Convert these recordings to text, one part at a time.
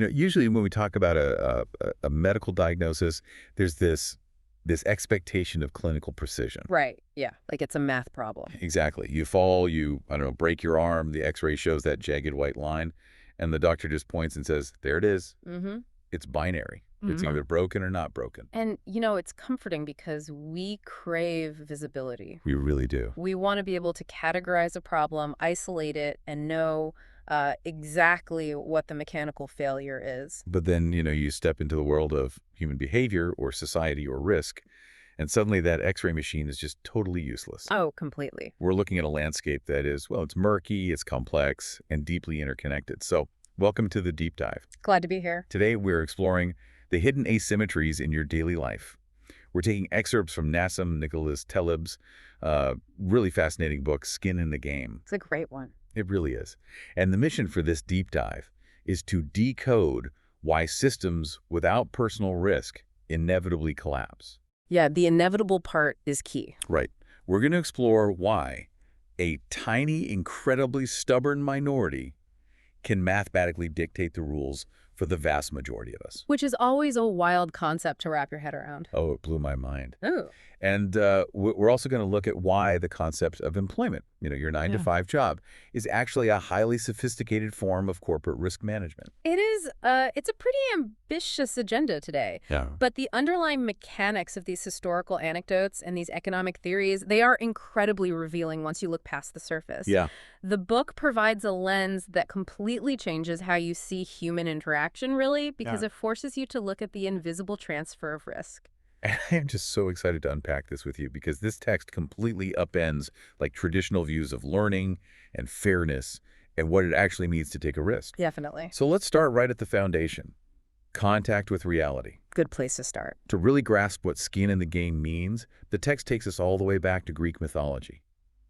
Usually when we talk about a medical diagnosis, there's this expectation of clinical precision. Right. Yeah. Like it's a math problem. Exactly. You fall, I don't know, break your arm, the x-ray shows that jagged white line, and the doctor just points and says, there it is. Mm-hmm. It's binary. It's Mm-hmm. either broken or not broken. And, it's comforting because we crave visibility. We really do. We want to be able to categorize a problem, isolate it, and know exactly what the mechanical failure is. But then, you step into the world of human behavior or society or risk, and suddenly that x-ray machine is just totally useless. Oh, completely. We're looking at a landscape that is, well, it's murky, it's complex, and deeply interconnected. So welcome to the deep dive. Glad to be here. Today, we're exploring the hidden asymmetries in your daily life. We're taking excerpts from Nassim Nicholas Taleb's really fascinating book, Skin in the Game. It's a great one. It really is. And the mission for this deep dive is to decode why systems without personal risk inevitably collapse. Yeah, the inevitable part is key. Right. We're going to explore why a tiny, incredibly stubborn minority can mathematically dictate the rules for the vast majority of us. Which is always a wild concept to wrap your head around. Oh, it blew my mind. Oh. And we're also going to look at why the concept of employment, your 9-to-5 job, is actually a highly sophisticated form of corporate risk management. It is. It's a pretty ambitious agenda today. Yeah. But the underlying mechanics of these historical anecdotes and these economic theories, they are incredibly revealing once you look past the surface. Yeah. The book provides a lens that completely changes how you see human interaction, really, because it forces you to look at the invisible transfer of risk. And I am just so excited to unpack this with you because this text completely upends traditional views of learning and fairness and what it actually means to take a risk. Definitely. So let's start right at the foundation. Contact with reality. Good place to start. To really grasp what skin in the game means, the text takes us all the way back to Greek mythology,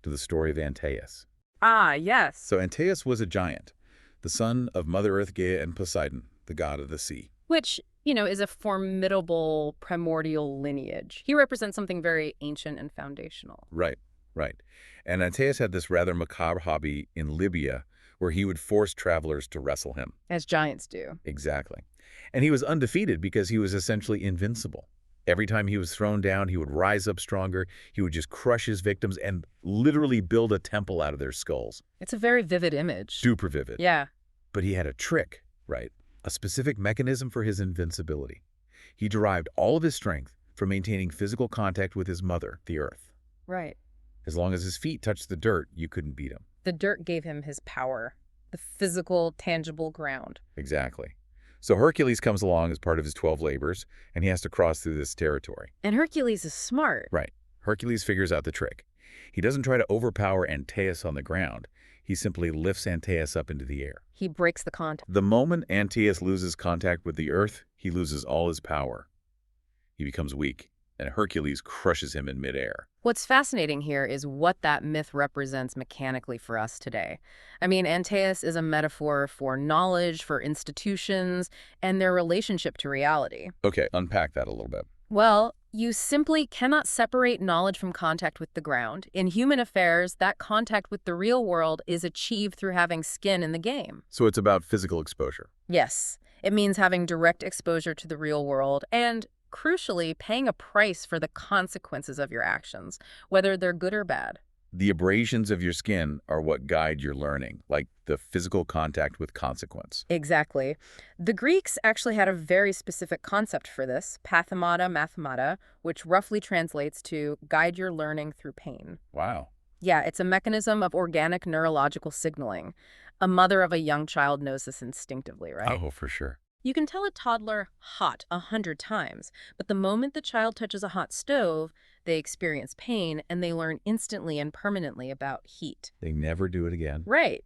to the story of Antaeus. Ah, yes. So Antaeus was a giant, the son of Mother Earth Gaia and Poseidon, the god of the sea. Which, is a formidable primordial lineage. He represents something very ancient and foundational. Right, right. And Antaeus had this rather macabre hobby in Libya where he would force travelers to wrestle him. As giants do. Exactly. And he was undefeated because he was essentially invincible. Every time he was thrown down, he would rise up stronger. He would just crush his victims and literally build a temple out of their skulls. It's a very vivid image. Super vivid. Yeah. But he had a trick, right? A specific mechanism for his invincibility. He derived all of his strength from maintaining physical contact with his mother, the earth. Right. As long as his feet touched the dirt, you couldn't beat him. The dirt gave him his power, the physical, tangible ground. Exactly. So Hercules comes along as part of his 12 labors, and he has to cross through this territory. And Hercules is smart. Right. Hercules figures out the trick. He doesn't try to overpower Antaeus on the ground. He simply lifts Antaeus up into the air. He breaks the contact. The moment Antaeus loses contact with the earth, he loses all his power. He becomes weak, and Hercules crushes him in midair. What's fascinating here is what that myth represents mechanically for us today. I mean, Antaeus is a metaphor for knowledge, for institutions, and their relationship to reality. Okay, unpack that a little bit. Well, you simply cannot separate knowledge from contact with the ground. In human affairs, that contact with the real world is achieved through having skin in the game. So it's about physical exposure. Yes, it means having direct exposure to the real world and, crucially, paying a price for the consequences of your actions, whether they're good or bad. The abrasions of your skin are what guide your learning, like the physical contact with consequence. Exactly. The Greeks actually had a very specific concept for this, pathemata mathemata, which roughly translates to guide your learning through pain. Wow. Yeah, it's a mechanism of organic neurological signaling. A mother of a young child knows this instinctively, right? Oh, for sure. You can tell a toddler hot 100 times, but the moment the child touches a hot stove, they experience pain and they learn instantly and permanently about heat. They never do it again. Right.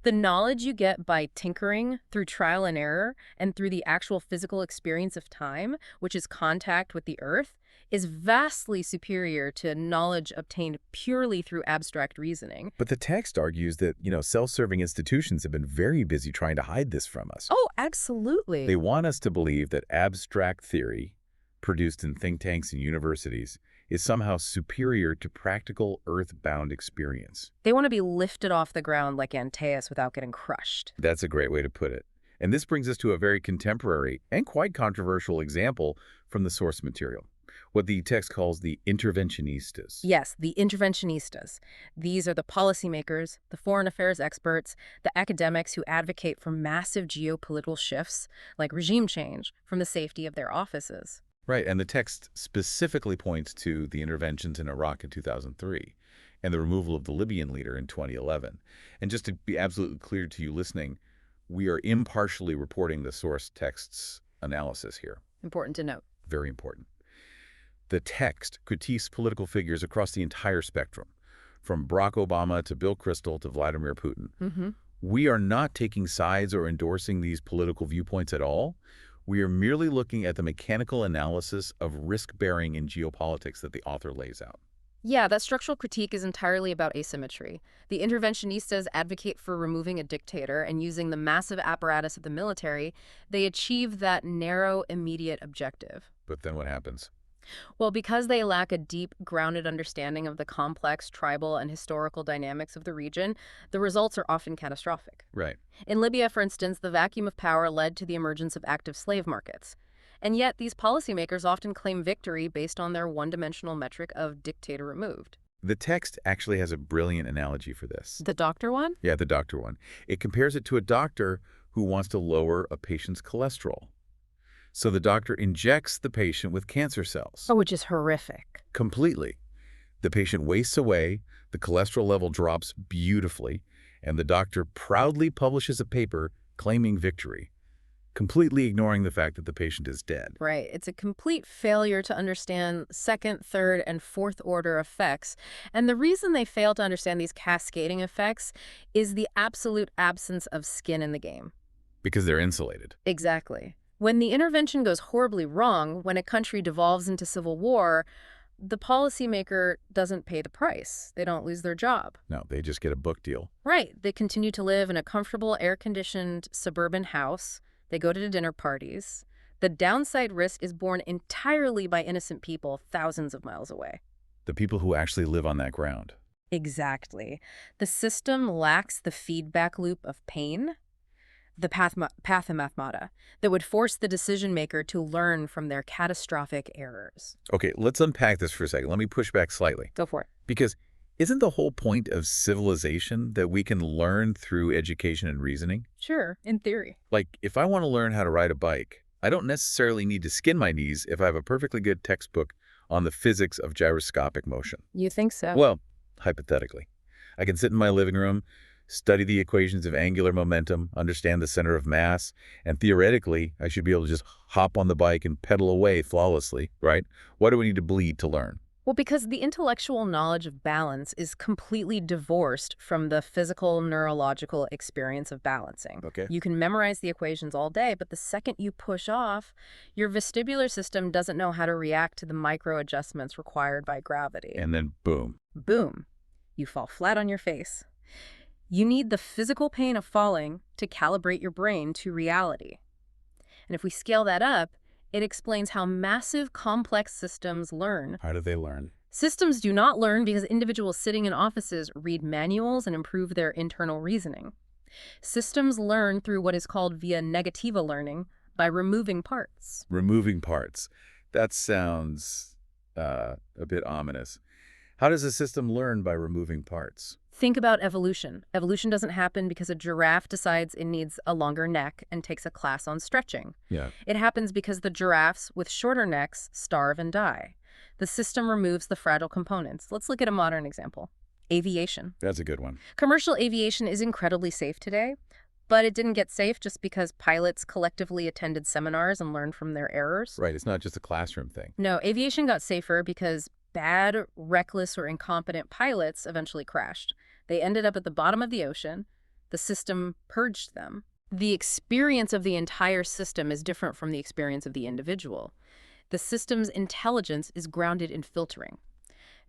The knowledge you get by tinkering through trial and error and through the actual physical experience of time, which is contact with the earth, is vastly superior to knowledge obtained purely through abstract reasoning. But the text argues that, self-serving institutions have been very busy trying to hide this from us. Oh, absolutely. They want us to believe that abstract theory, produced in think tanks and universities, is somehow superior to practical, earth-bound experience. They want to be lifted off the ground like Antaeus without getting crushed. That's a great way to put it. And this brings us to a very contemporary and quite controversial example from the source material, what the text calls the interventionistas. Yes, the interventionistas. These are the policymakers, the foreign affairs experts, the academics who advocate for massive geopolitical shifts, like regime change, from the safety of their offices. Right, and the text specifically points to the interventions in Iraq in 2003 and the removal of the Libyan leader in 2011. And just to be absolutely clear to you listening, we are impartially reporting the source text's analysis here. Important to note. Very important. The text critiques political figures across the entire spectrum, from Barack Obama to Bill Kristol to Vladimir Putin. We are not taking sides or endorsing these political viewpoints at all. We are merely looking at the mechanical analysis of risk-bearing in geopolitics that the author lays out. Yeah, that structural critique is entirely about asymmetry. The interventionistas advocate for removing a dictator, and using the massive apparatus of the military, they achieve that narrow, immediate objective. But then what happens? Well, because they lack a deep, grounded understanding of the complex tribal and historical dynamics of the region, the results are often catastrophic. Right. In Libya, for instance, the vacuum of power led to the emergence of active slave markets. And yet, these policymakers often claim victory based on their one-dimensional metric of dictator removed. The text actually has a brilliant analogy for this. The doctor one? Yeah, the doctor one. It compares it to a doctor who wants to lower a patient's cholesterol. So the doctor injects the patient with cancer cells. Oh, which is horrific. Completely. The patient wastes away, the cholesterol level drops beautifully, and the doctor proudly publishes a paper claiming victory, completely ignoring the fact that the patient is dead. Right. It's a complete failure to understand second, third, and fourth order effects. And the reason they fail to understand these cascading effects is the absolute absence of skin in the game. Because they're insulated. Exactly. When the intervention goes horribly wrong, when a country devolves into civil war, the policymaker doesn't pay the price. They don't lose their job. No, they just get a book deal. Right. They continue to live in a comfortable, air-conditioned suburban house. They go to dinner parties. The downside risk is borne entirely by innocent people thousands of miles away. The people who actually live on that ground. Exactly. The system lacks the feedback loop of pain, the pathemathmata, that would force the decision-maker to learn from their catastrophic errors. Okay, let's unpack this for a second. Let me push back slightly. Go for it. Because isn't the whole point of civilization that we can learn through education and reasoning? Sure, in theory. Like, if I want to learn how to ride a bike, I don't necessarily need to skin my knees if I have a perfectly good textbook on the physics of gyroscopic motion. You think so? Well, hypothetically. I can sit in my living room, study the equations of angular momentum, understand the center of mass, and theoretically, I should be able to just hop on the bike and pedal away flawlessly, right? Why do we need to bleed to learn? Well, because the intellectual knowledge of balance is completely divorced from the physical, neurological experience of balancing. Okay. You can memorize the equations all day, but the second you push off, your vestibular system doesn't know how to react to the micro adjustments required by gravity. And then boom. Boom. You fall flat on your face. You need the physical pain of falling to calibrate your brain to reality. And if we scale that up, it explains how massive, complex systems learn. How do they learn? Systems do not learn because individuals sitting in offices read manuals and improve their internal reasoning. Systems learn through what is called via negativa learning, by removing parts. Removing parts. That sounds a bit ominous. How does a system learn by removing parts? Think about evolution. Evolution doesn't happen because a giraffe decides it needs a longer neck and takes a class on stretching. Yeah. It happens because the giraffes with shorter necks starve and die. The system removes the fragile components. Let's look at a modern example. Aviation. That's a good one. Commercial aviation is incredibly safe today, but it didn't get safe just because pilots collectively attended seminars and learned from their errors. Right, it's not just a classroom thing. No, aviation got safer because bad, reckless, or incompetent pilots eventually crashed. They ended up at the bottom of the ocean. The system purged them. The experience of the entire system is different from the experience of the individual. The system's intelligence is grounded in filtering.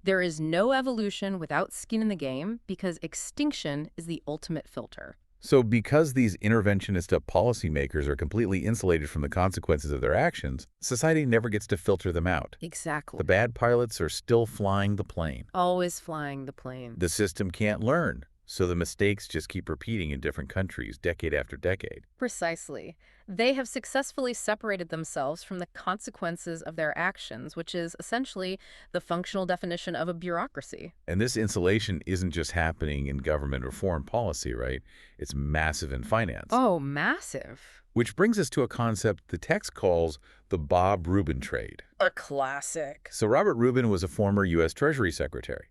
There is no evolution without skin in the game because extinction is the ultimate filter. So because these interventionist policymakers are completely insulated from the consequences of their actions, society never gets to filter them out. Exactly. The bad pilots are still flying the plane. Always flying the plane. The system can't learn, So the mistakes just keep repeating in different countries, decade after decade. Precisely. They have successfully separated themselves from the consequences of their actions, which is essentially the functional definition of a bureaucracy. And this insulation isn't just happening in government or foreign policy, right? It's massive in finance. Oh, massive. Which brings us to a concept the text calls the Bob Rubin trade. A classic. So Robert Rubin was a former U.S. Treasury Secretary.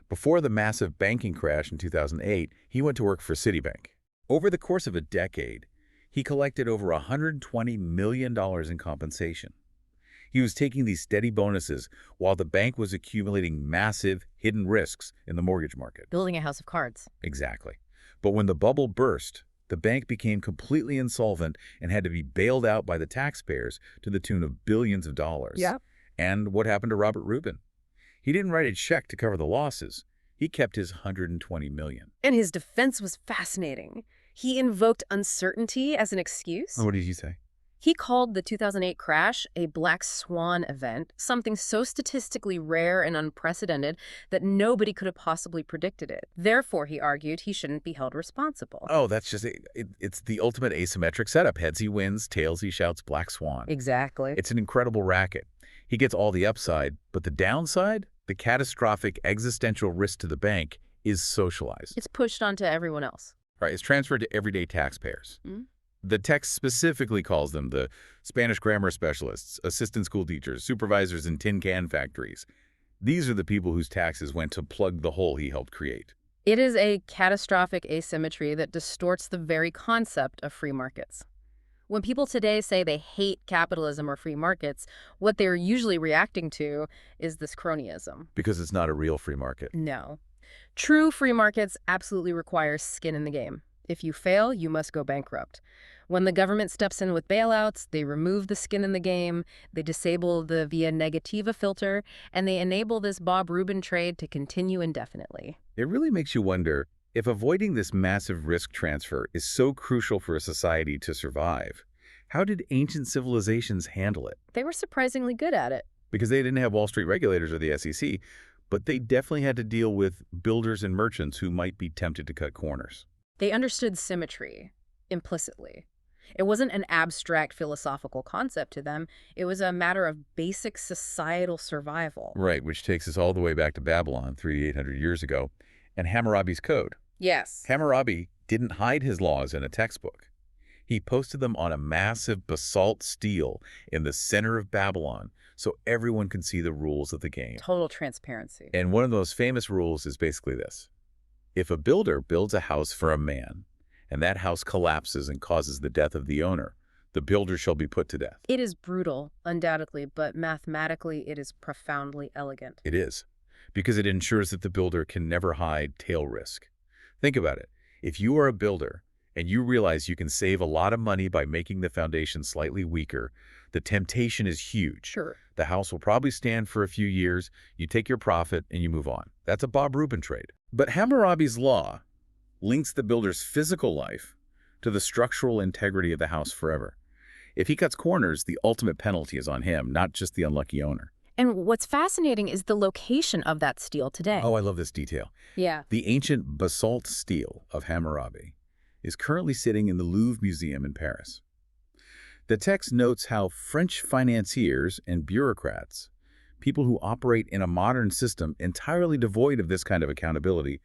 Before the massive banking crash in 2008, he went to work for Citibank. Over the course of a decade, he collected over $120 million in compensation. He was taking these steady bonuses while the bank was accumulating massive hidden risks in the mortgage market. Building a house of cards. Exactly. But when the bubble burst, the bank became completely insolvent and had to be bailed out by the taxpayers to the tune of billions of dollars. Yep. And what happened to Robert Rubin? He didn't write a check to cover the losses. He kept his $120 million. And his defense was fascinating. He invoked uncertainty as an excuse. What did he say? He called the 2008 crash a black swan event, something so statistically rare and unprecedented that nobody could have possibly predicted it. Therefore, he argued, he shouldn't be held responsible. Oh, that's just it. It's the ultimate asymmetric setup. Heads he wins, tails he shouts, black swan. Exactly. It's an incredible racket. He gets all the upside, but the downside, the catastrophic existential risk to the bank, is socialized. It's pushed onto everyone else. Right, it's transferred to everyday taxpayers. Mm-hmm. The text specifically calls them the Spanish grammar specialists, assistant school teachers, supervisors in tin can factories. These are the people whose taxes went to plug the hole he helped create. It is a catastrophic asymmetry that distorts the very concept of free markets. When people today say they hate capitalism or free markets, what they're usually reacting to is this cronyism. Because it's not a real free market. No. True free markets absolutely require skin in the game. If you fail, you must go bankrupt. When the government steps in with bailouts, they remove the skin in the game, they disable the via negativa filter, and they enable this Bob Rubin trade to continue indefinitely. It really makes you wonder, if avoiding this massive risk transfer is so crucial for a society to survive, how did ancient civilizations handle it? They were surprisingly good at it. Because they didn't have Wall Street regulators or the SEC, but they definitely had to deal with builders and merchants who might be tempted to cut corners. They understood symmetry implicitly. It wasn't an abstract philosophical concept to them. It was a matter of basic societal survival. Right, which takes us all the way back to Babylon 3,800 years ago, and Hammurabi's code. Yes. Hammurabi didn't hide his laws in a textbook. He posted them on a massive basalt stele in the center of Babylon so everyone could see the rules of the game. Total transparency. And one of those famous rules is basically this. If a builder builds a house for a man, and that house collapses and causes the death of the owner, the builder shall be put to death. It is brutal, undoubtedly, but mathematically it is profoundly elegant. It is, because it ensures that the builder can never hide tail risk. Think about it. If you are a builder and you realize you can save a lot of money by making the foundation slightly weaker, the temptation is huge. Sure. The house will probably stand for a few years, you take your profit, and you move on. That's a Bob Rubin trade. But Hammurabi's law links the builder's physical life to the structural integrity of the house forever. If he cuts corners, the ultimate penalty is on him, not just the unlucky owner. And what's fascinating is the location of that stele today. Oh, I love this detail. Yeah. The ancient basalt stele of Hammurabi is currently sitting in the Louvre Museum in Paris. The text notes how French financiers and bureaucrats, people who operate in a modern system entirely devoid of this kind of accountability,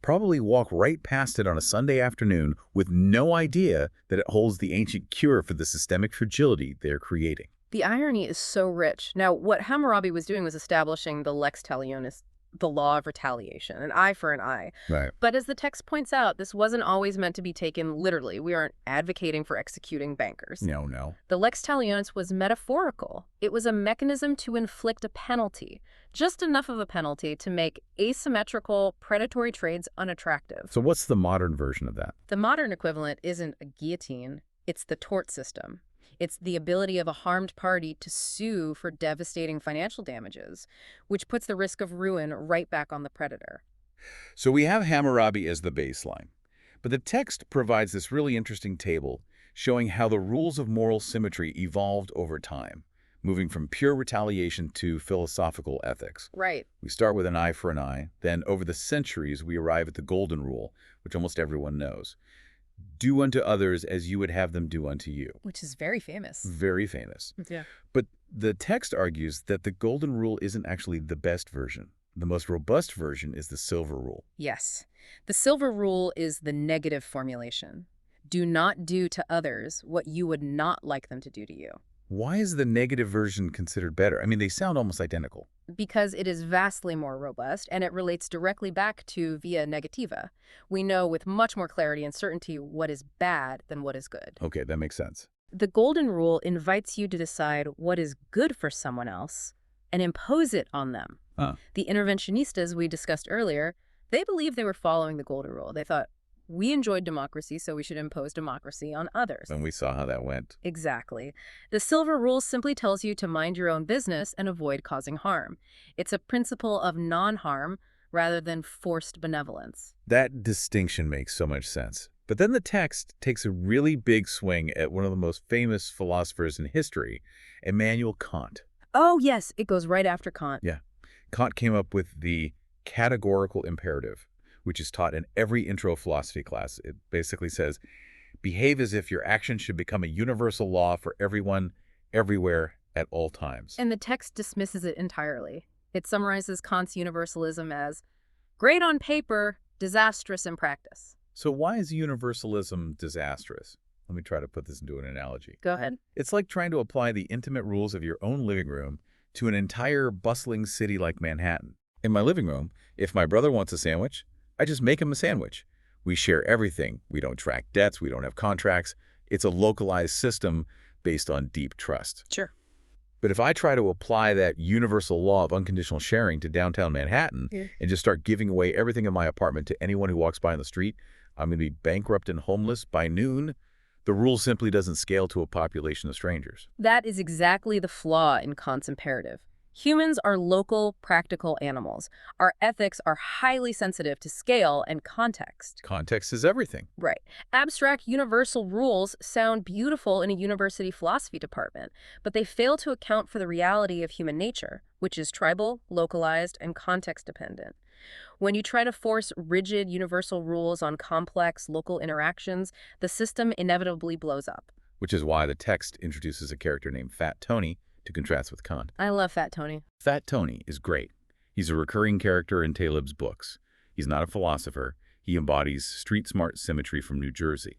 probably walk right past it on a Sunday afternoon with no idea that it holds the ancient cure for the systemic fragility they're creating. The irony is so rich. Now, what Hammurabi was doing was establishing the lex talionis, the law of retaliation, an eye for an eye. Right. But as the text points out, this wasn't always meant to be taken literally. We aren't advocating for executing bankers. No. The lex talionis was metaphorical. It was a mechanism to inflict a penalty, just enough of a penalty to make asymmetrical predatory trades unattractive. So what's the modern version of that? The modern equivalent isn't a guillotine, it's the tort system. It's the ability of a harmed party to sue for devastating financial damages, which puts the risk of ruin right back on the predator. So we have Hammurabi as the baseline, but the text provides this really interesting table showing how the rules of moral symmetry evolved over time, moving from pure retaliation to philosophical ethics. Right. We start with an eye for an eye, then over the centuries we arrive at the golden rule, which almost everyone knows. Do unto others as you would have them do unto you. Which is very famous. Very famous. Yeah. But the text argues that the golden rule isn't actually the best version. The most robust version is the silver rule. Yes. The silver rule is the negative formulation. Do not do to others what you would not like them to do to you. Why is the negative version considered better? I mean, they sound almost identical. Because it is vastly more robust, and it relates directly back to via negativa. We know with much more clarity and certainty what is bad than what is good. Okay, that makes sense. The golden rule invites you to decide what is good for someone else and impose it on them. The interventionistas we discussed earlier, they believed they were following the golden rule. They thought, we enjoyed democracy, so we should impose democracy on others. And we saw how that went. Exactly. The silver rule simply tells you to mind your own business and avoid causing harm. It's a principle of non-harm rather than forced benevolence. That distinction makes so much sense. But then the text takes a really big swing at one of the most famous philosophers in history, Immanuel Kant. Oh, yes, it goes right after Kant. Yeah. Kant came up with the categorical imperative, which is taught in every intro philosophy class. It basically says, behave as if your action should become a universal law for everyone, everywhere, at all times. And the text dismisses it entirely. It summarizes Kant's universalism as great on paper, disastrous in practice. So why is universalism disastrous? Let me try to put this into an analogy. Go ahead. It's like trying to apply the intimate rules of your own living room to an entire bustling city like Manhattan. In my living room, if my brother wants a sandwich, I just make him a sandwich. We share everything. We don't track debts. We don't have contracts. It's a localized system based on deep trust. Sure. But if I try to apply that universal law of unconditional sharing to downtown Manhattan and just start giving away everything in my apartment to anyone who walks by on the street, I'm going to be bankrupt and homeless by noon. The rule simply doesn't scale to a population of strangers. That is exactly the flaw in Kant's imperative. Humans are local, practical animals. Our ethics are highly sensitive to scale and context. Context is everything. Right. Abstract universal rules sound beautiful in a university philosophy department, but they fail to account for the reality of human nature, which is tribal, localized, and context-dependent. When you try to force rigid universal rules on complex local interactions, the system inevitably blows up. Which is why the text introduces a character named Fat Tony to contrast with Kant. I love Fat Tony. Fat Tony is great. He's a recurring character in Taleb's books. He's not a philosopher. He embodies street-smart symmetry from New Jersey.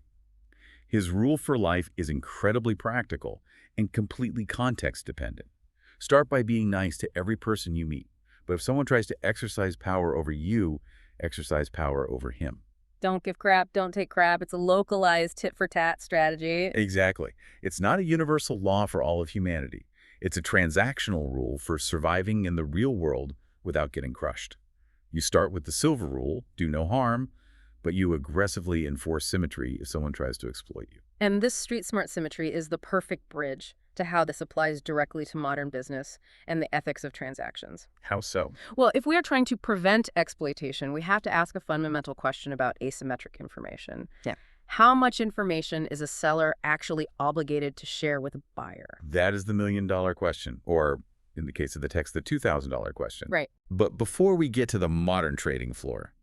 His rule for life is incredibly practical and completely context-dependent. Start by being nice to every person you meet. But if someone tries to exercise power over you, exercise power over him. Don't give crap, don't take crap. It's a localized tit-for-tat strategy. Exactly. It's not a universal law for all of humanity. It's a transactional rule for surviving in the real world without getting crushed. You start with the silver rule, do no harm, but you aggressively enforce symmetry if someone tries to exploit you. And this street-smart symmetry is the perfect bridge to how this applies directly to modern business and the ethics of transactions. How so? Well, if we are trying to prevent exploitation, we have to ask a fundamental question about asymmetric information. Yeah. How much information is a seller actually obligated to share with a buyer? That is the million-dollar question, or in the case of the text, the $2,000 question. Right. But before we get to the modern trading floor,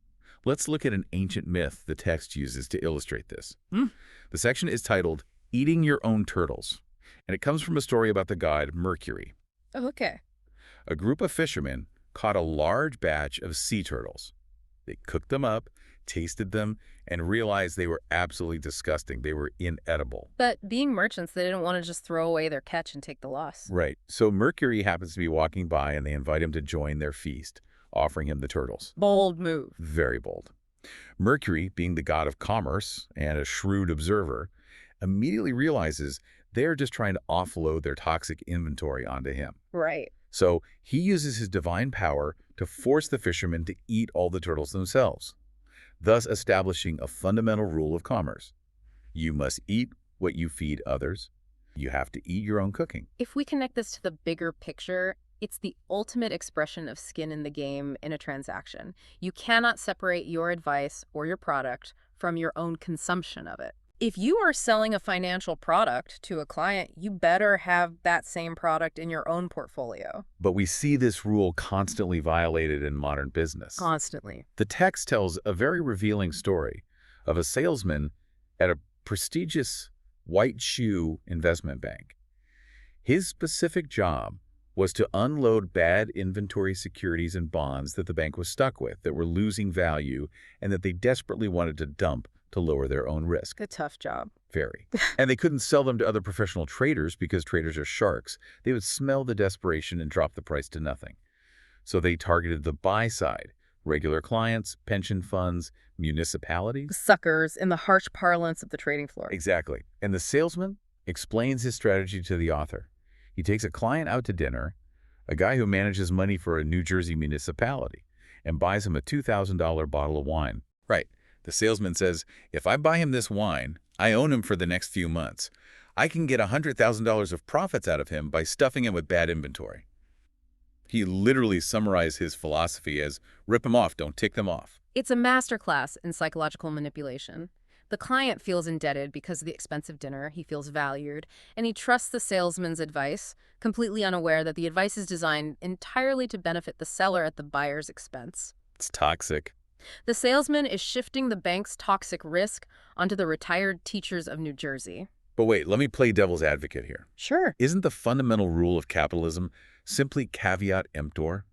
let's look at an ancient myth the text uses to illustrate this. The section is titled, Eating Your Own Turtles, and it comes from a story about the god Mercury. Oh, okay. A group of fishermen caught a large batch of sea turtles. They cooked them up, tasted them, and realized they were absolutely disgusting. They were inedible. But being merchants, they didn't want to just throw away their catch and take the loss. Right. So Mercury happens to be walking by, and they invite him to join their feast, offering him the turtles. Bold move. Very bold. Mercury, being the god of commerce and a shrewd observer, immediately realizes they're just trying to offload their toxic inventory onto him. Right. So he uses his divine power to force the fishermen to eat all the turtles themselves, thus establishing a fundamental rule of commerce. You must eat what you feed others. You have to eat your own cooking. If we connect this to the bigger picture, it's the ultimate expression of skin in the game in a transaction. You cannot separate your advice or your product from your own consumption of it. If you are selling a financial product to a client, you better have that same product in your own portfolio. But we see this rule constantly violated in modern business. Constantly. The text tells a very revealing story of a salesman at a prestigious white shoe investment bank. His specific job was to unload bad inventory securities and bonds that the bank was stuck with, that were losing value, and that they desperately wanted to dump to lower their own risk. A tough job. Very. And they couldn't sell them to other professional traders because traders are sharks. They would smell the desperation and drop the price to nothing. So they targeted the buy side, regular clients, pension funds, municipalities. Suckers in the harsh parlance of the trading floor. Exactly. And the salesman explains his strategy to the author. He takes a client out to dinner, a guy who manages money for a New Jersey municipality, and buys him a $2,000 bottle of wine. Right. The salesman says, if I buy him this wine, I own him for the next few months. I can get $100,000 of profits out of him by stuffing him with bad inventory. He literally summarized his philosophy as, rip them off, don't tick them off. It's a masterclass in psychological manipulation. The client feels indebted because of the expensive dinner, he feels valued, and he trusts the salesman's advice, completely unaware that the advice is designed entirely to benefit the seller at the buyer's expense. It's toxic. The salesman is shifting the bank's toxic risk onto the retired teachers of New Jersey. But wait, let me play devil's advocate here. Sure. Isn't the fundamental rule of capitalism simply caveat emptor?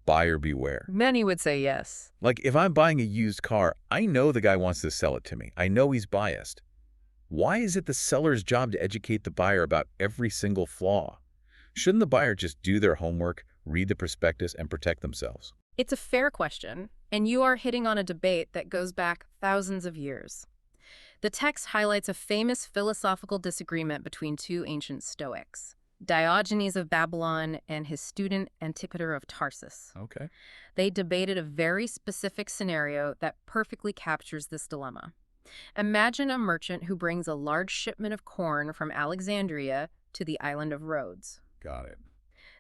Buyer beware. Many would say yes. Like, if I'm buying a used car, I know the guy wants to sell it to me. I know he's biased. Why is it the seller's job to educate the buyer about every single flaw? Shouldn't the buyer just do their homework, read the prospectus, and protect themselves? It's a fair question, and you are hitting on a debate that goes back thousands of years. The text highlights a famous philosophical disagreement between two ancient Stoics, Diogenes of Babylon and his student Antipater of Tarsus. Okay. They debated a very specific scenario that perfectly captures this dilemma. Imagine a merchant who brings a large shipment of corn from Alexandria to the island of Rhodes. Got it.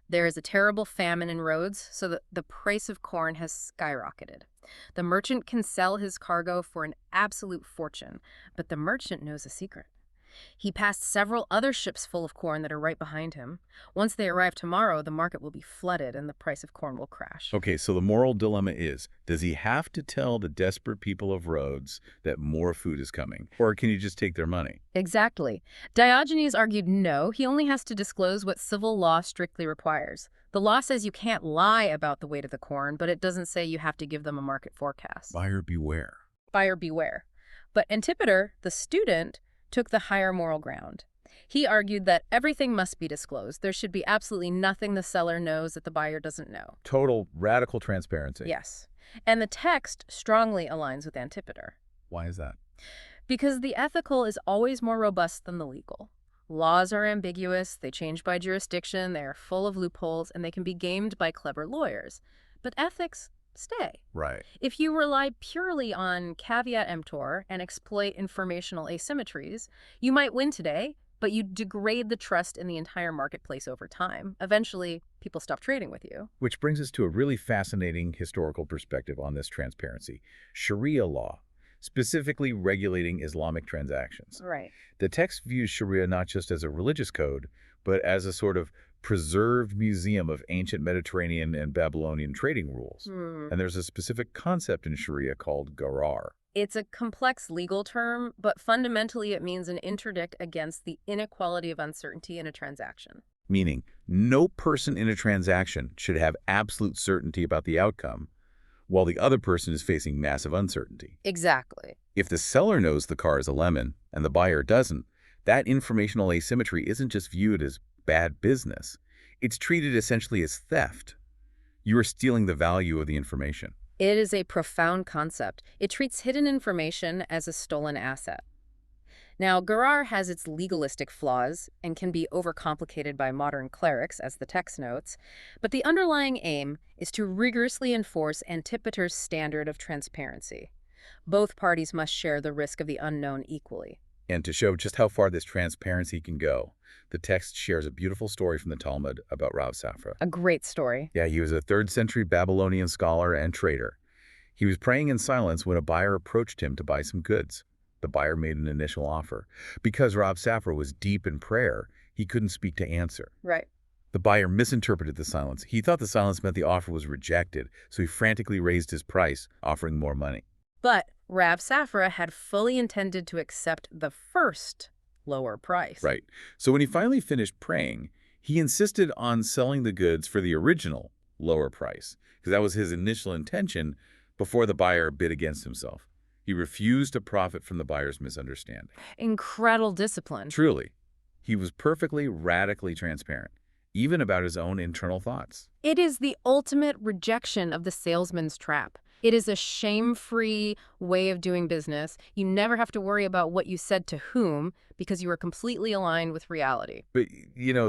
There is a terrible famine in Rhodes, so that the price of corn has skyrocketed. The merchant can sell his cargo for an absolute fortune, but the merchant knows a secret. He passed several other ships full of corn that are right behind him. Once they arrive tomorrow, the market will be flooded and the price of corn will crash. Okay, so the moral dilemma is, does he have to tell the desperate people of Rhodes that more food is coming? Or can he just take their money? Exactly. Diogenes argued no, he only has to disclose what civil law strictly requires. The law says you can't lie about the weight of the corn, but it doesn't say you have to give them a market forecast. Buyer beware. Buyer beware. But Antipater, the student, took the higher moral ground. He argued that everything must be disclosed. There should be absolutely nothing the seller knows that the buyer doesn't know. Total radical transparency. Yes. And the text strongly aligns with Antipater. Why is that? Because the ethical is always more robust than the legal. Laws are ambiguous, they change by jurisdiction, they are full of loopholes, and they can be gamed by clever lawyers. But ethics stay. Right. If you rely purely on caveat emptor and exploit informational asymmetries, you might win today, but you degrade the trust in the entire marketplace over time. Eventually, people stop trading with you. Which brings us to a really fascinating historical perspective on this transparency. Sharia law, specifically regulating Islamic transactions. Right. The text views Sharia not just as a religious code, but as a sort of preserved museum of ancient Mediterranean and Babylonian trading rules. And there's a specific concept in Sharia called gharar. It's a complex legal term, but fundamentally it means an interdict against the inequality of uncertainty in a transaction. Meaning, no person in a transaction should have absolute certainty about the outcome, while the other person is facing massive uncertainty. Exactly. If the seller knows the car is a lemon and the buyer doesn't, that informational asymmetry isn't just viewed as bad business. It's treated essentially as theft. You are stealing the value of the information. It is a profound concept. It treats hidden information as a stolen asset. Now, gharar has its legalistic flaws and can be overcomplicated by modern clerics, as the text notes, but the underlying aim is to rigorously enforce Antipater's standard of transparency. Both parties must share the risk of the unknown equally. And to show just how far this transparency can go, the text shares a beautiful story from the Talmud about Rav Safra. A great story. Yeah, he was a 3rd century Babylonian scholar and trader. He was praying in silence when a buyer approached him to buy some goods. the buyer made an initial offer. Because Rob Safra was deep in prayer, he couldn't speak to answer. Right. The buyer misinterpreted the silence. He thought the silence meant the offer was rejected, so he frantically raised his price, offering more money. But Rav Safra had fully intended to accept the first lower price. Right. So when he finally finished praying, he insisted on selling the goods for the original lower price, because that was his initial intention before the buyer bid against himself. He refused to profit from the buyer's misunderstanding. Incredible discipline. Truly, he was perfectly, radically transparent, even about his own internal thoughts. It is the ultimate rejection of the salesman's trap. It is a shame-free way of doing business. You never have to worry about what you said to whom because you are completely aligned with reality. But,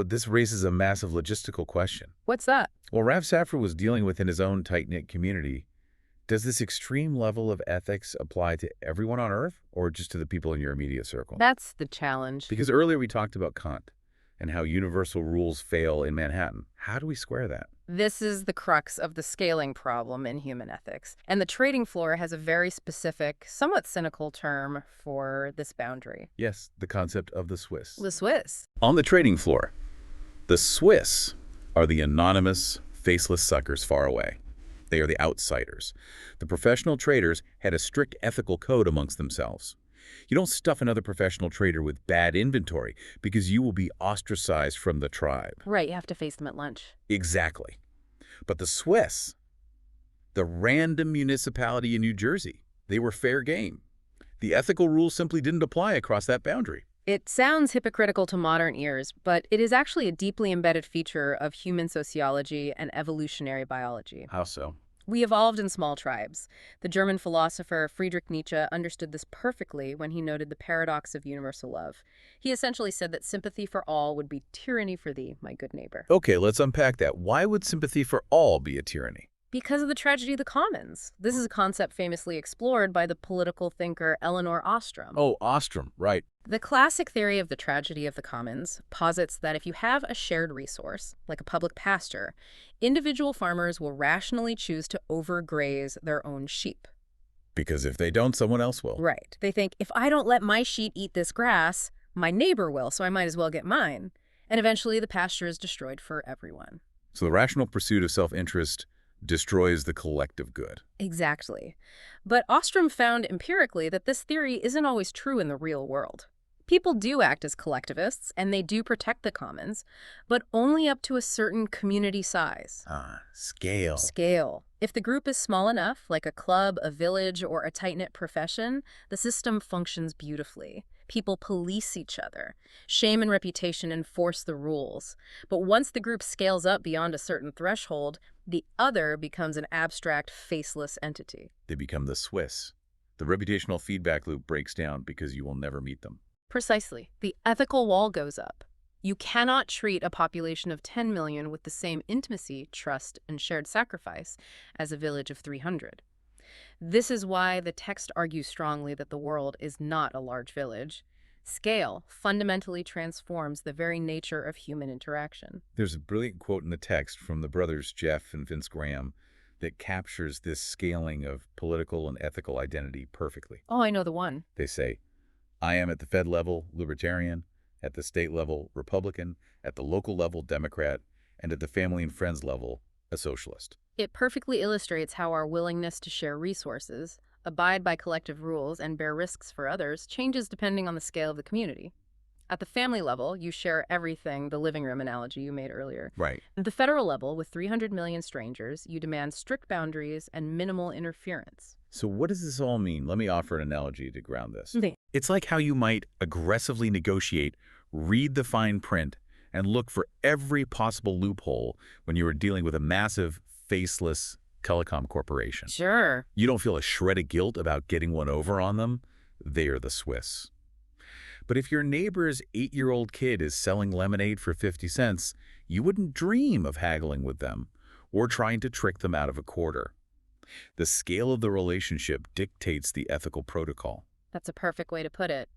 this raises a massive logistical question. What's that? Well, Rav Safra was dealing within his own tight-knit community. Does this extreme level of ethics apply to everyone on Earth or just to the people in your immediate circle? That's the challenge. Because earlier we talked about Kant and how universal rules fail in Manhattan. How do we square that? This is the crux of the scaling problem in human ethics. And the trading floor has a very specific, somewhat cynical term for this boundary. Yes, the concept of the Swiss. The Swiss. On the trading floor, the Swiss are the anonymous, faceless suckers far away. They are the outsiders. The professional traders had a strict ethical code amongst themselves. You don't stuff another professional trader with bad inventory because you will be ostracized from the tribe. Right, you have to face them at lunch. Exactly. But the Swiss, the random municipality in New Jersey, they were fair game. The ethical rules simply didn't apply across that boundary. It sounds hypocritical to modern ears, but it is actually a deeply embedded feature of human sociology and evolutionary biology. How so? We evolved in small tribes. The German philosopher Friedrich Nietzsche understood this perfectly when he noted the paradox of universal love. He essentially said that sympathy for all would be tyranny for thee, my good neighbor. Okay, let's unpack that. Why would sympathy for all be a tyranny? Because of the tragedy of the commons. This is a concept famously explored by the political thinker Elinor Ostrom. Oh, Ostrom, right. The classic theory of the tragedy of the commons posits that if you have a shared resource, like a public pasture, individual farmers will rationally choose to overgraze their own sheep. Because if they don't, someone else will. Right. They think, if I don't let my sheep eat this grass, my neighbor will, so I might as well get mine. And eventually the pasture is destroyed for everyone. So the rational pursuit of self-interest destroys the collective good. Exactly. But Ostrom found empirically that this theory isn't always true in the real world. People do act as collectivists, and they do protect the commons, but only up to a certain community size. Scale. Scale. If the group is small enough, like a club, a village, or a tight-knit profession, the system functions beautifully. People police each other. Shame and reputation enforce the rules. But once the group scales up beyond a certain threshold, the other becomes an abstract, faceless entity. They become the Swiss. The reputational feedback loop breaks down because you will never meet them. Precisely. The ethical wall goes up. You cannot treat a population of 10 million with the same intimacy, trust, and shared sacrifice as a village of 300. This is why the text argues strongly that the world is not a large village. Scale fundamentally transforms the very nature of human interaction. There's a brilliant quote in the text from the brothers Jeff and Vince Graham that captures this scaling of political and ethical identity perfectly. Oh, I know the one. They say, I am at the Fed level, libertarian, at the state level, Republican, at the local level, Democrat, and at the family and friends level, a socialist. It perfectly illustrates how our willingness to share resources, abide by collective rules, and bear risks for others changes depending on the scale of the community. At the family level, you share everything, the living room analogy you made earlier. Right. At the federal level, with 300 million strangers, you demand strict boundaries and minimal interference. So what does this all mean? Let me offer an analogy to ground this. Okay. It's like how you might aggressively negotiate, read the fine print, and look for every possible loophole when you are dealing with a massive, faceless telecom corporation. Sure. You don't feel a shred of guilt about getting one over on them. They are the Swiss. But if your neighbor's 8-year-old kid is selling lemonade for 50 cents, you wouldn't dream of haggling with them or trying to trick them out of a quarter. The scale of the relationship dictates the ethical protocol. That's a perfect way to put it.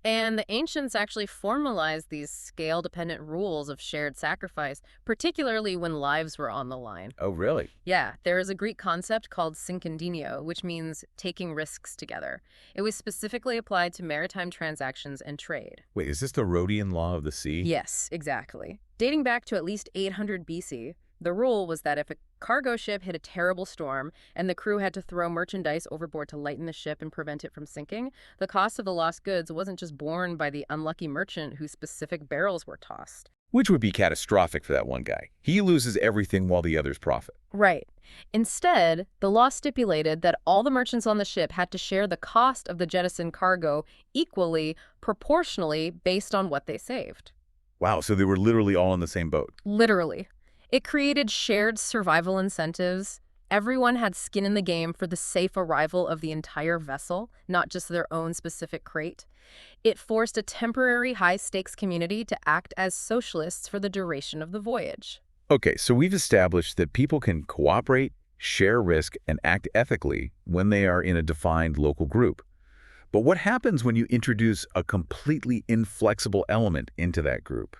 And the ancients actually formalized these scale-dependent rules of shared sacrifice, particularly when lives were on the line. Oh, really? Yeah, there is a Greek concept called synkendinio, which means taking risks together. It was specifically applied to maritime transactions and trade. Wait, is this the Rhodian law of the sea? Yes, exactly. Dating back to at least 800 BC, the rule was that if a cargo ship hit a terrible storm and the crew had to throw merchandise overboard to lighten the ship and prevent it from sinking, the cost of the lost goods wasn't just borne by the unlucky merchant whose specific barrels were tossed. Which would be catastrophic for that one guy. He loses everything while the others profit. Right. Instead, the law stipulated that all the merchants on the ship had to share the cost of the jettisoned cargo equally, proportionally, based on what they saved. Wow, so they were literally all in the same boat. Literally. It created shared survival incentives. Everyone had skin in the game for the safe arrival of the entire vessel, not just their own specific crate. It forced a temporary high-stakes community to act as socialists for the duration of the voyage. Okay, so we've established that people can cooperate, share risk, and act ethically when they are in a defined local group. But what happens when you introduce a completely inflexible element into that group?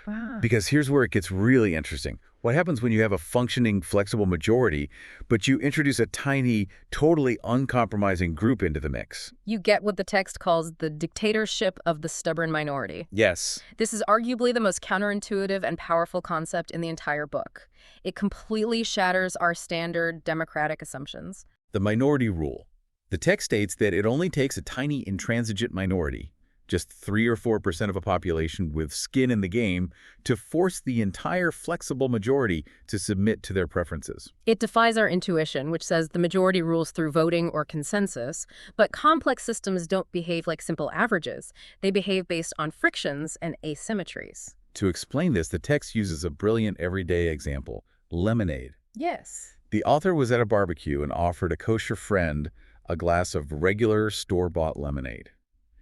Wow. Because here's where it gets really interesting. What happens when you have a functioning, flexible majority, but you introduce a tiny, totally uncompromising group into the mix? You get what the text calls the dictatorship of the stubborn minority. Yes. This is arguably the most counterintuitive and powerful concept in the entire book. It completely shatters our standard democratic assumptions. The minority rule. The text states that it only takes a tiny intransigent minority, just 3 or 4% of a population with skin in the game, to force the entire flexible majority to submit to their preferences. It defies our intuition, which says the majority rules through voting or consensus, but complex systems don't behave like simple averages. They behave based on frictions and asymmetries. To explain this, the text uses a brilliant everyday example, lemonade. Yes. The author was at a barbecue and offered a kosher friend a glass of regular store-bought lemonade.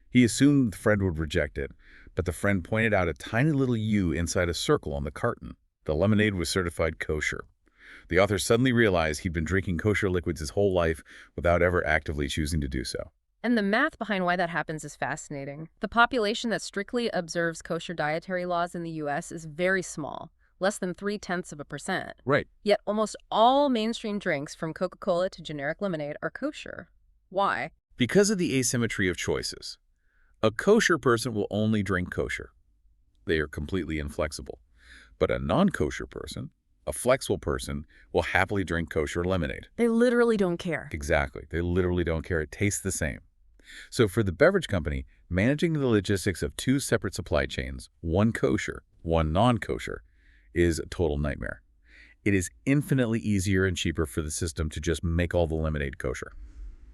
He assumed the friend would reject it, but the friend pointed out a tiny little U inside a circle on the carton. The lemonade was certified kosher. The author suddenly realized he'd been drinking kosher liquids his whole life without ever actively choosing to do so. And the math behind why that happens is fascinating. The population that strictly observes kosher dietary laws in the U.S. is very small, less than 0.3%. Right. Yet almost all mainstream drinks, from Coca-Cola to generic lemonade, are kosher. Why? Because of the asymmetry of choices. A kosher person will only drink kosher. They are completely inflexible. But a non-kosher person, a flexible person, will happily drink kosher lemonade. They literally don't care. Exactly. They literally don't care. It tastes the same. So for the beverage company, managing the logistics of 2 separate supply chains, one kosher, one non-kosher, is a total nightmare. It is infinitely easier and cheaper for the system to just make all the lemonade kosher.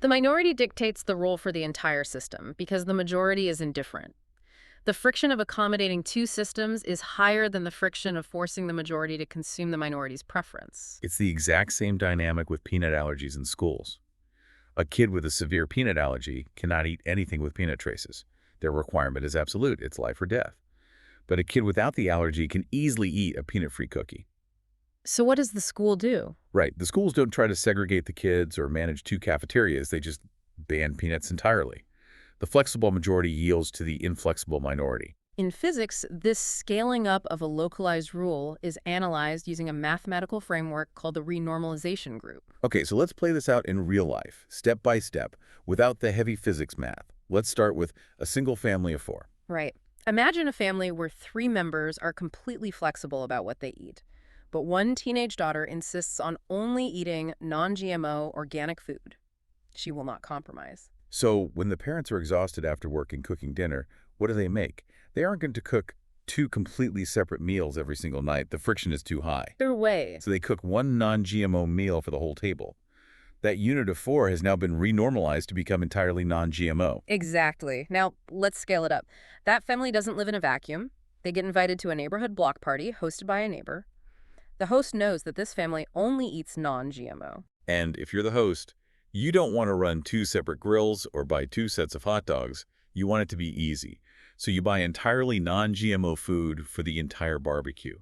The minority dictates the rule for the entire system because the majority is indifferent. The friction of accommodating 2 systems is higher than the friction of forcing the majority to consume the minority's preference. It's the exact same dynamic with peanut allergies in schools. A kid with a severe peanut allergy cannot eat anything with peanut traces. Their requirement is absolute. It's life or death. But a kid without the allergy can easily eat a peanut-free cookie. So what does the school do? Right. The schools don't try to segregate the kids or manage 2 cafeterias. They just ban peanuts entirely. The flexible majority yields to the inflexible minority. In physics, this scaling up of a localized rule is analyzed using a mathematical framework called the renormalization group. Okay, so let's play this out in real life, step by step, without the heavy physics math. Let's start with a single family of 4. Right. Imagine a family where 3 members are completely flexible about what they eat. But one teenage daughter insists on only eating non-GMO organic food. She will not compromise. So when the parents are exhausted after work and cooking dinner, what do they make? They aren't going to cook 2 completely separate meals every single night. The friction is too high. Either way. So they cook one non-GMO meal for the whole table. That unit of 4 has now been renormalized to become entirely non-GMO. Exactly. Now, let's scale it up. That family doesn't live in a vacuum. They get invited to a neighborhood block party hosted by a neighbor. The host knows that this family only eats non-GMO. And if you're the host, you don't want to run 2 separate grills or buy 2 sets of hot dogs. You want it to be easy. So you buy entirely non-GMO food for the entire barbecue.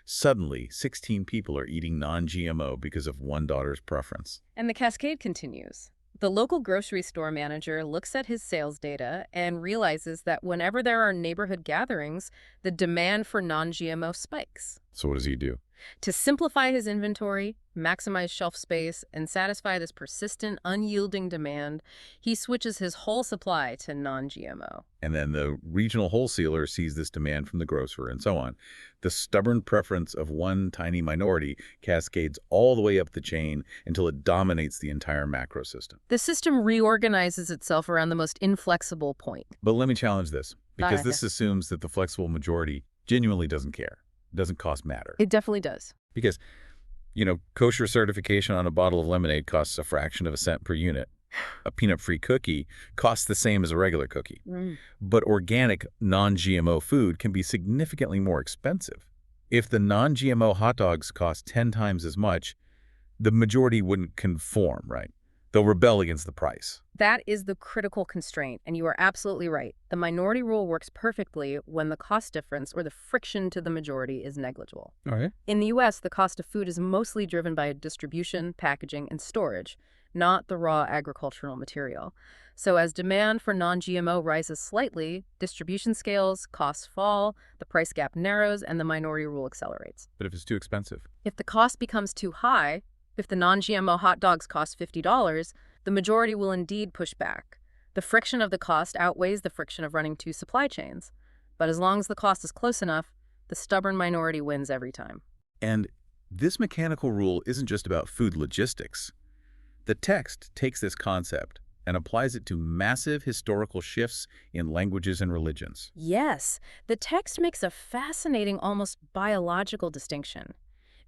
Suddenly, 16 people are eating non-GMO because of one daughter's preference. And the cascade continues. The local grocery store manager looks at his sales data and realizes that whenever there are neighborhood gatherings, the demand for non-GMO spikes. So what does he do? To simplify his inventory, maximize shelf space, and satisfy this persistent, unyielding demand, he switches his whole supply to non-GMO. And then the regional wholesaler sees this demand from the grocer and so on. The stubborn preference of one tiny minority cascades all the way up the chain until it dominates the entire macro system. The system reorganizes itself around the most inflexible point. But let me challenge this, because Okay. this assumes that the flexible majority genuinely doesn't care. Doesn't cost matter. It definitely does. Because, kosher certification on a bottle of lemonade costs a fraction of a cent per unit. A peanut-free cookie costs the same as a regular cookie. But organic, non-GMO food can be significantly more expensive. If the non-GMO hot dogs cost 10 times as much, the majority wouldn't conform, right? They'll rebel against the price. That is the critical constraint, and you are absolutely right. The minority rule works perfectly when the cost difference or the friction to the majority is negligible. All right. In the U.S., the cost of food is mostly driven by distribution, packaging, and storage, not the raw agricultural material. So as demand for non-GMO rises slightly, distribution scales, costs fall, the price gap narrows, and the minority rule accelerates. But if it's too expensive? If the cost becomes too high, if the non-GMO hot dogs cost $50, the majority will indeed push back. The friction of the cost outweighs the friction of running two supply chains. But as long as the cost is close enough, the stubborn minority wins every time. And this mechanical rule isn't just about food logistics. The text takes this concept and applies it to massive historical shifts in languages and religions. Yes, the text makes a fascinating, almost biological distinction.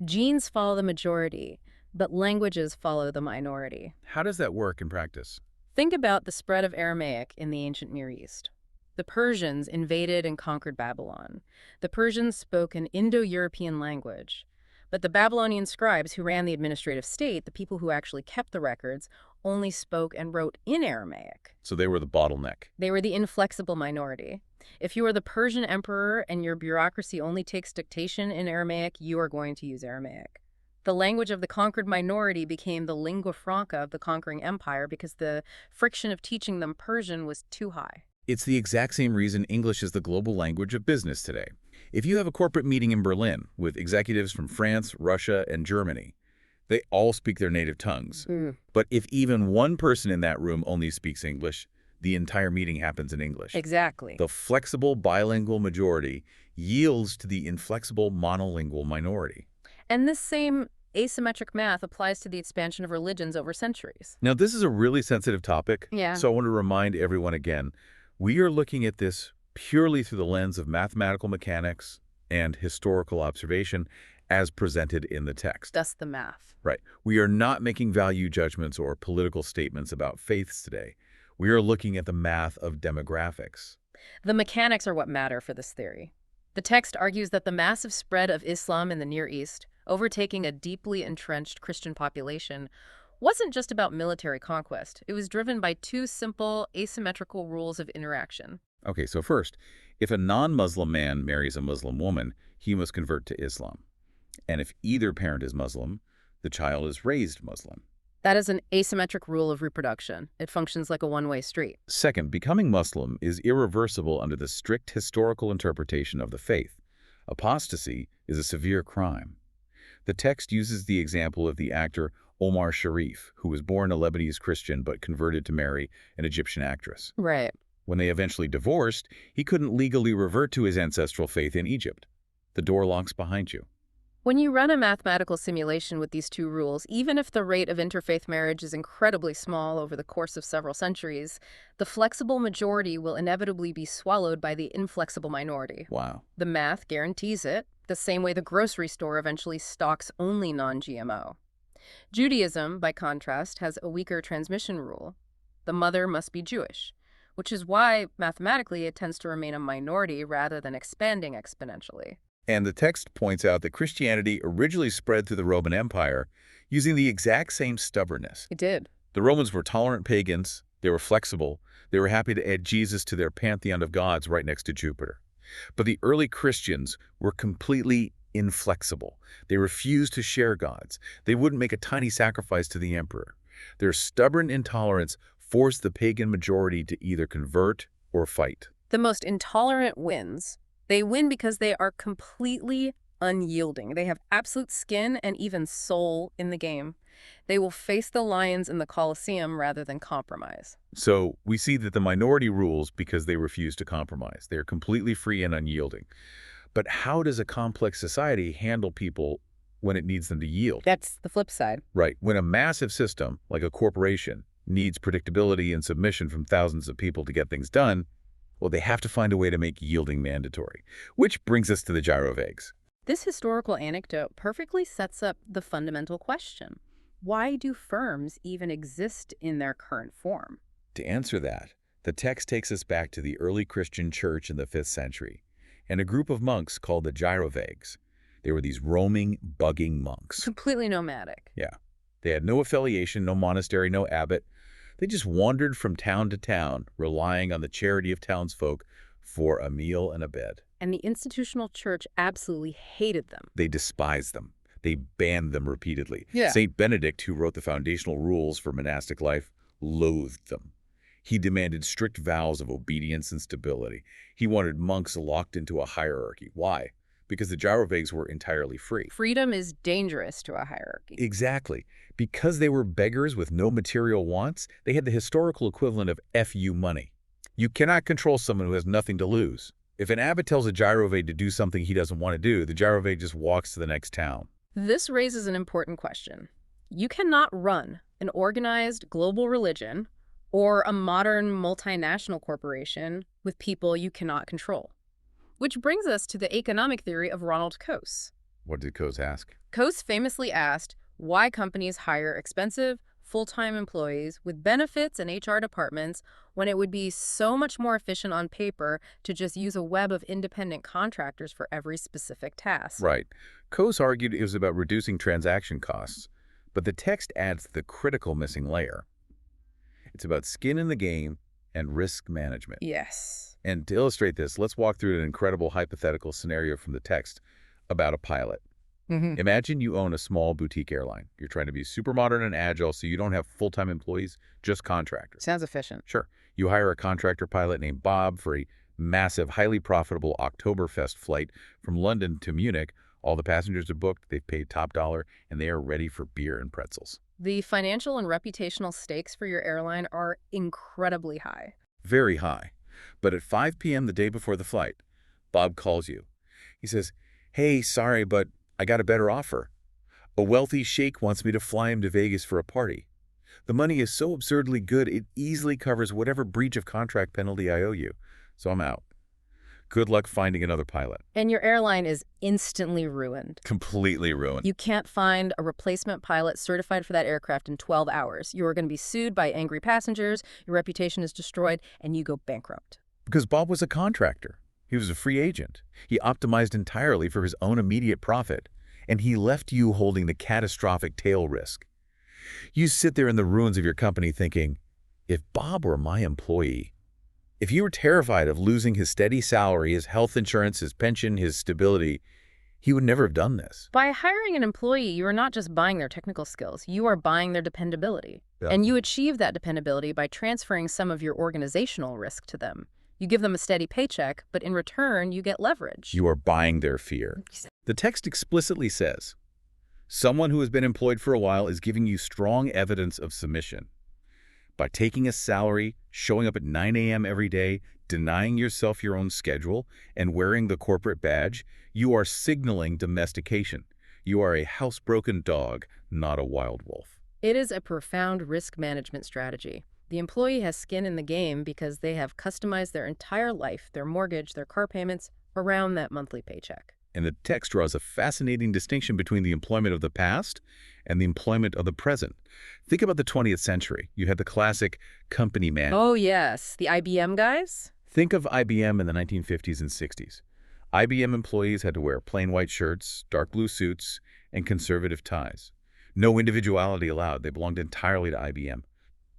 Genes follow the majority, but languages follow the minority. How does that work in practice? Think about the spread of Aramaic in the ancient Near East. The Persians invaded and conquered Babylon. The Persians spoke an Indo-European language. But the Babylonian scribes who ran the administrative state, the people who actually kept the records, only spoke and wrote in Aramaic. So they were the bottleneck. They were the inflexible minority. If you are the Persian emperor and your bureaucracy only takes dictation in Aramaic, you are going to use Aramaic. The language of the conquered minority became the lingua franca of the conquering empire because the friction of teaching them Persian was too high. It's the exact same reason English is the global language of business today. If you have a corporate meeting in Berlin with executives from France, Russia, and Germany, they all speak their native tongues. But if even one person in that room only speaks English, the entire meeting happens in English. Exactly. The flexible bilingual majority yields to the inflexible monolingual minority. And this same asymmetric math applies to the expansion of religions over centuries. Now, this is a really sensitive topic, Yeah. so I want to remind everyone again, we are looking at this purely through the lens of mathematical mechanics and historical observation as presented in the text. That's the math. Right. We are not making value judgments or political statements about faiths today. We are looking at the math of demographics. The mechanics are what matter for this theory. The text argues that the massive spread of Islam in the Near East, overtaking a deeply entrenched Christian population, wasn't just about military conquest. It was driven by two simple, asymmetrical rules of interaction. Okay, so first, if a non-Muslim man marries a Muslim woman, he must convert to Islam. And if either parent is Muslim, the child is raised Muslim. That is an asymmetric rule of reproduction. It functions like a one-way street. Second, becoming Muslim is irreversible under the strict historical interpretation of the faith. Apostasy is a severe crime. The text uses the example of the actor Omar Sharif, who was born a Lebanese Christian but converted to marry an Egyptian actress. Right. When they eventually divorced, he couldn't legally revert to his ancestral faith in Egypt. The door locks behind you. When you run a mathematical simulation with these two rules, even if the rate of interfaith marriage is incredibly small over the course of several centuries, the flexible majority will inevitably be swallowed by the inflexible minority. Wow. The math guarantees it, the same way the grocery store eventually stocks only non-GMO. Judaism, by contrast, has a weaker transmission rule. The mother must be Jewish, which is why, mathematically, it tends to remain a minority rather than expanding exponentially. And the text points out that Christianity originally spread through the Roman Empire using the exact same stubbornness. It did. The Romans were tolerant pagans, they were flexible, they were happy to add Jesus to their pantheon of gods right next to Jupiter. But the early Christians were completely inflexible. They refused to share gods. They wouldn't make a tiny sacrifice to the emperor. Their stubborn intolerance forced the pagan majority to either convert or fight. The most intolerant wins. They win because they are completely unyielding. They have absolute skin and even soul in the game. They will face the lions in the Colosseum rather than compromise. So we see that the minority rules because they refuse to compromise. They are completely free and unyielding. But how does a complex society handle people when it needs them to yield? That's the flip side. Right. When a massive system, like a corporation, needs predictability and submission from thousands of people to get things done, well, they have to find a way to make yielding mandatory. Which brings us to the gyro of eggs. This historical anecdote perfectly sets up the fundamental question. Why do firms even exist in their current form? To answer that, the text takes us back to the early Christian church in the 5th century and a group of monks called the gyrovags. They were these roaming, bugging monks. Completely nomadic. Yeah. They had no affiliation, no monastery, no abbot. They just wandered from town to town, relying on the charity of townsfolk for a meal and a bed. And the institutional church absolutely hated them. They despised them. They banned them repeatedly. Yeah. Saint Benedict, who wrote the foundational rules for monastic life, loathed them. He demanded strict vows of obedience and stability. He wanted monks locked into a hierarchy. Why? Because the gyrovags were entirely free. Freedom is dangerous to a hierarchy. Exactly. Because they were beggars with no material wants, they had the historical equivalent of FU money. You cannot control someone who has nothing to lose. If an abbot tells a gyrovag to do something he doesn't want to do, the gyrovag just walks to the next town. This raises an important question. You cannot run an organized global religion or a modern multinational corporation with people you cannot control. Which brings us to the economic theory of Ronald Coase. What did Coase ask? Coase famously asked why companies hire expensive, full-time employees with benefits and HR departments when it would be so much more efficient on paper to just use a web of independent contractors for every specific task. Right. Coase argued it was about reducing transaction costs, but the text adds the critical missing layer. It's about skin in the game and risk management. Yes. And to illustrate this, let's walk through an incredible hypothetical scenario from the text about a pilot. Imagine you own a small boutique airline. You're trying to be super modern and agile, so you don't have full-time employees, just contractors. Sounds efficient. Sure. You hire a contractor pilot named Bob for a massive, highly profitable Oktoberfest flight from London to Munich. All the passengers are booked, they've paid top dollar, and they are ready for beer and pretzels. The financial and reputational stakes for your airline are incredibly high. Very high. But at 5 p.m. the day before the flight, Bob calls you. He says, "Hey, sorry, but I got a better offer. A wealthy sheikh wants me to fly him to Vegas for a party. The money is so absurdly good, it easily covers whatever breach of contract penalty I owe you. So I'm out. Good luck finding another pilot." And your airline is instantly ruined. Completely ruined. You can't find a replacement pilot certified for that aircraft in 12 hours. You are going to be sued by angry passengers, your reputation is destroyed, and you go bankrupt. Because Bob was a contractor. He was a free agent. He optimized entirely for his own immediate profit, and he left you holding the catastrophic tail risk. You sit there in the ruins of your company thinking, if Bob were my employee, if you were terrified of losing his steady salary, his health insurance, his pension, his stability, he would never have done this. By hiring an employee, you are not just buying their technical skills, you are buying their dependability. Yeah. And you achieve that dependability by transferring some of your organizational risk to them. You give them a steady paycheck, but in return, you get leverage. You are buying their fear. The text explicitly says, someone who has been employed for a while is giving you strong evidence of submission. By taking a salary, showing up at 9 a.m. every day, denying yourself your own schedule, and wearing the corporate badge, you are signaling domestication. You are a housebroken dog, not a wild wolf. It is a profound risk management strategy. The employee has skin in the game because they have customized their entire life, their mortgage, their car payments, around that monthly paycheck. And the text draws a fascinating distinction between the employment of the past and the employment of the present. Think about the 20th century. You had the classic company man. Oh, yes. The IBM guys? Think of IBM in the 1950s and 60s. IBM employees had to wear plain white shirts, dark blue suits, and conservative ties. No individuality allowed. They belonged entirely to IBM.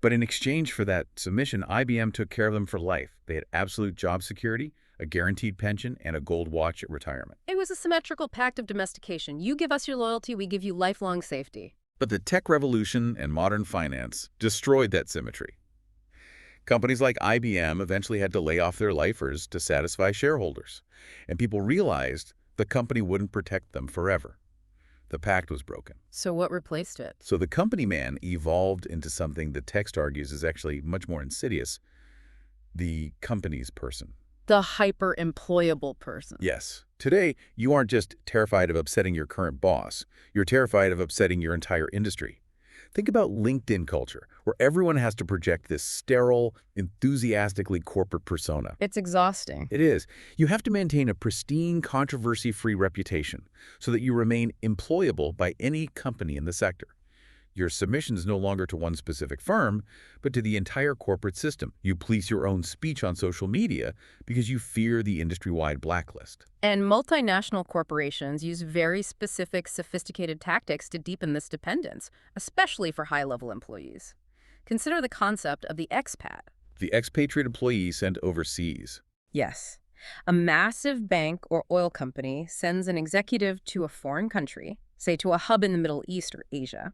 But in exchange for that submission, IBM took care of them for life. They had absolute job security, a guaranteed pension, and a gold watch at retirement. It was a symmetrical pact of domestication. You give us your loyalty, we give you lifelong safety. But the tech revolution and modern finance destroyed that symmetry. Companies like IBM eventually had to lay off their lifers to satisfy shareholders, and people realized the company wouldn't protect them forever. The pact was broken. So what replaced it? So the company man evolved into something the text argues is actually much more insidious: the company's person. The hyper-employable person. Yes. Today, you aren't just terrified of upsetting your current boss. You're terrified of upsetting your entire industry. Think about LinkedIn culture, where everyone has to project this sterile, enthusiastically corporate persona. It's exhausting. It is. You have to maintain a pristine, controversy-free reputation so that you remain employable by any company in the sector. Your submission is no longer to one specific firm, but to the entire corporate system. You police your own speech on social media because you fear the industry-wide blacklist. And multinational corporations use very specific, sophisticated tactics to deepen this dependence, especially for high-level employees. Consider the concept of the expat. The expatriate employee sent overseas. Yes. A massive bank or oil company sends an executive to a foreign country, say to a hub in the Middle East or Asia.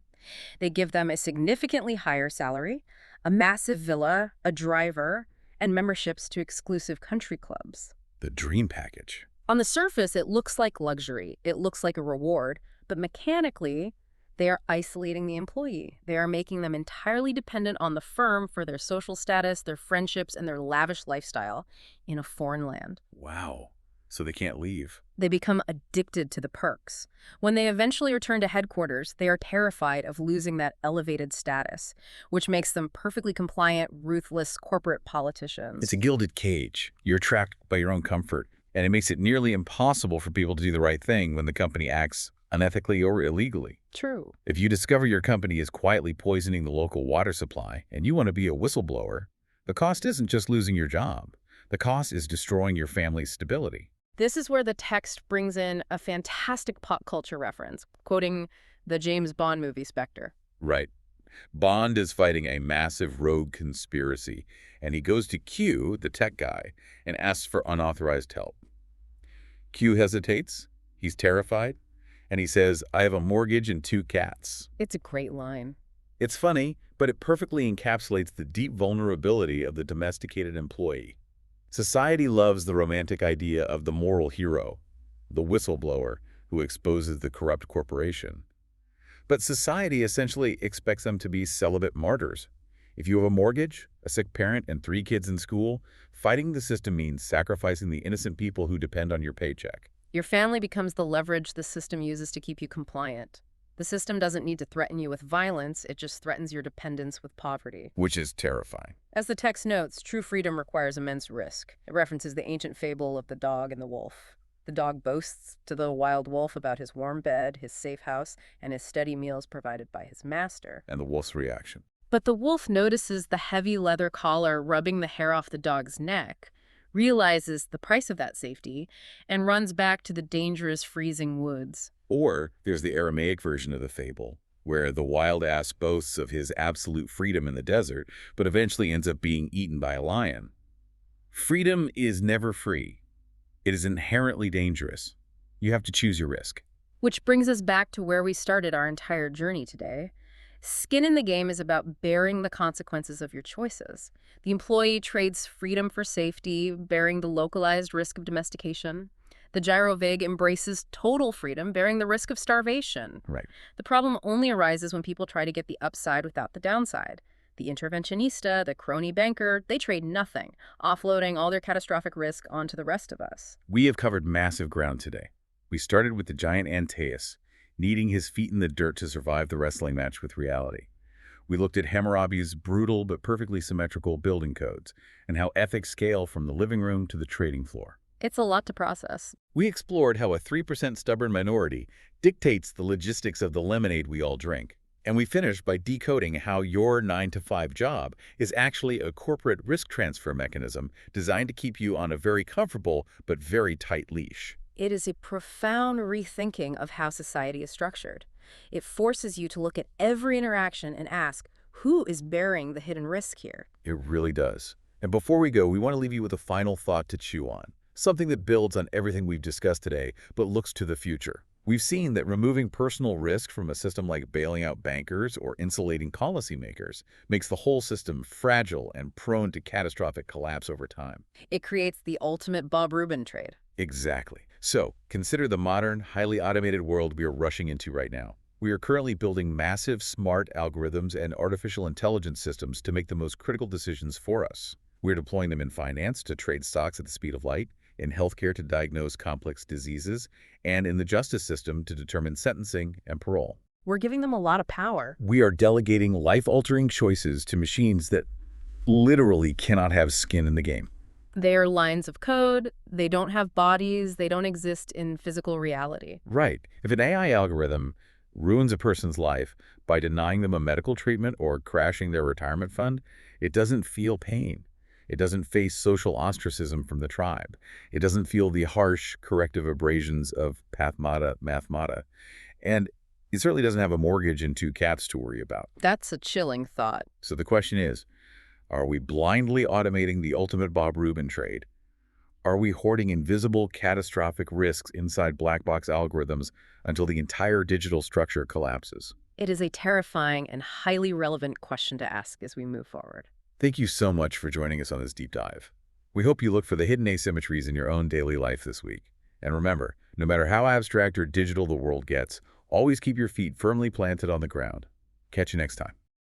They give them a significantly higher salary, a massive villa, a driver, and memberships to exclusive country clubs. The dream package. On the surface, it looks like luxury. It looks like a reward. But mechanically, they are isolating the employee. They are making them entirely dependent on the firm for their social status, their friendships, and their lavish lifestyle in a foreign land. Wow. So they can't leave. They become addicted to the perks. When they eventually return to headquarters, they are terrified of losing that elevated status, which makes them perfectly compliant, ruthless corporate politicians. It's a gilded cage. You're trapped by your own comfort, and it makes it nearly impossible for people to do the right thing when the company acts unethically or illegally. True. If you discover your company is quietly poisoning the local water supply and you want to be a whistleblower, the cost isn't just losing your job. The cost is destroying your family's stability. This is where the text brings in a fantastic pop culture reference, quoting the James Bond movie Spectre. Right. Bond is fighting a massive rogue conspiracy, and he goes to Q, the tech guy, and asks for unauthorized help. Q hesitates, he's terrified, and he says, "I have a mortgage and 2 cats." It's a great line. It's funny, but it perfectly encapsulates the deep vulnerability of the domesticated employee. Society loves the romantic idea of the moral hero, the whistleblower who exposes the corrupt corporation. But society essentially expects them to be celibate martyrs. If you have a mortgage, a sick parent, and 3 kids in school, fighting the system means sacrificing the innocent people who depend on your paycheck. Your family becomes the leverage the system uses to keep you compliant. The system doesn't need to threaten you with violence, it just threatens your dependence with poverty. Which is terrifying. As the text notes, true freedom requires immense risk. It references the ancient fable of the dog and the wolf. The dog boasts to the wild wolf about his warm bed, his safe house, and his steady meals provided by his master. And the wolf's reaction. But the wolf notices the heavy leather collar rubbing the hair off the dog's neck, realizes the price of that safety, and runs back to the dangerous freezing woods. Or there's the Aramaic version of the fable, where the wild ass boasts of his absolute freedom in the desert, but eventually ends up being eaten by a lion. Freedom is never free. It is inherently dangerous. You have to choose your risk. Which brings us back to where we started our entire journey today. Skin in the game is about bearing the consequences of your choices. The employee trades freedom for safety, bearing the localized risk of domestication. The gyrovig embraces total freedom, bearing the risk of starvation. Right. The problem only arises when people try to get the upside without the downside. The interventionista, the crony banker, they trade nothing, offloading all their catastrophic risk onto the rest of us. We have covered massive ground today. We started with the giant Antaeus, kneading his feet in the dirt to survive the wrestling match with reality. We looked at Hammurabi's brutal but perfectly symmetrical building codes and how ethics scale from the living room to the trading floor. It's a lot to process. We explored how a 3% stubborn minority dictates the logistics of the lemonade we all drink. And we finished by decoding how your 9-to-5 job is actually a corporate risk transfer mechanism designed to keep you on a very comfortable but very tight leash. It is a profound rethinking of how society is structured. It forces you to look at every interaction and ask, who is bearing the hidden risk here? It really does. And before we go, we want to leave you with a final thought to chew on. Something that builds on everything we've discussed today, but looks to the future. We've seen that removing personal risk from a system like bailing out bankers or insulating policymakers makes the whole system fragile and prone to catastrophic collapse over time. It creates the ultimate Bob Rubin trade. Exactly. So, consider the modern, highly automated world we are rushing into right now. We are currently building massive, smart algorithms and artificial intelligence systems to make the most critical decisions for us. We're deploying them in finance to trade stocks at the speed of light, in healthcare to diagnose complex diseases, and in the justice system to determine sentencing and parole. We're giving them a lot of power. We are delegating life-altering choices to machines that literally cannot have skin in the game. They are lines of code, they don't have bodies, they don't exist in physical reality. Right. If an AI algorithm ruins a person's life by denying them a medical treatment or crashing their retirement fund, it doesn't feel pain. It doesn't face social ostracism from the tribe. It doesn't feel the harsh corrective abrasions of pathmata, mathmata. And it certainly doesn't have a mortgage and two cats to worry about. That's a chilling thought. So the question is, are we blindly automating the ultimate Bob Rubin trade? Are we hoarding invisible, catastrophic risks inside black box algorithms until the entire digital structure collapses? It is a terrifying and highly relevant question to ask as we move forward. Thank you so much for joining us on this deep dive. We hope you look for the hidden asymmetries in your own daily life this week. And remember, no matter how abstract or digital the world gets, always keep your feet firmly planted on the ground. Catch you next time.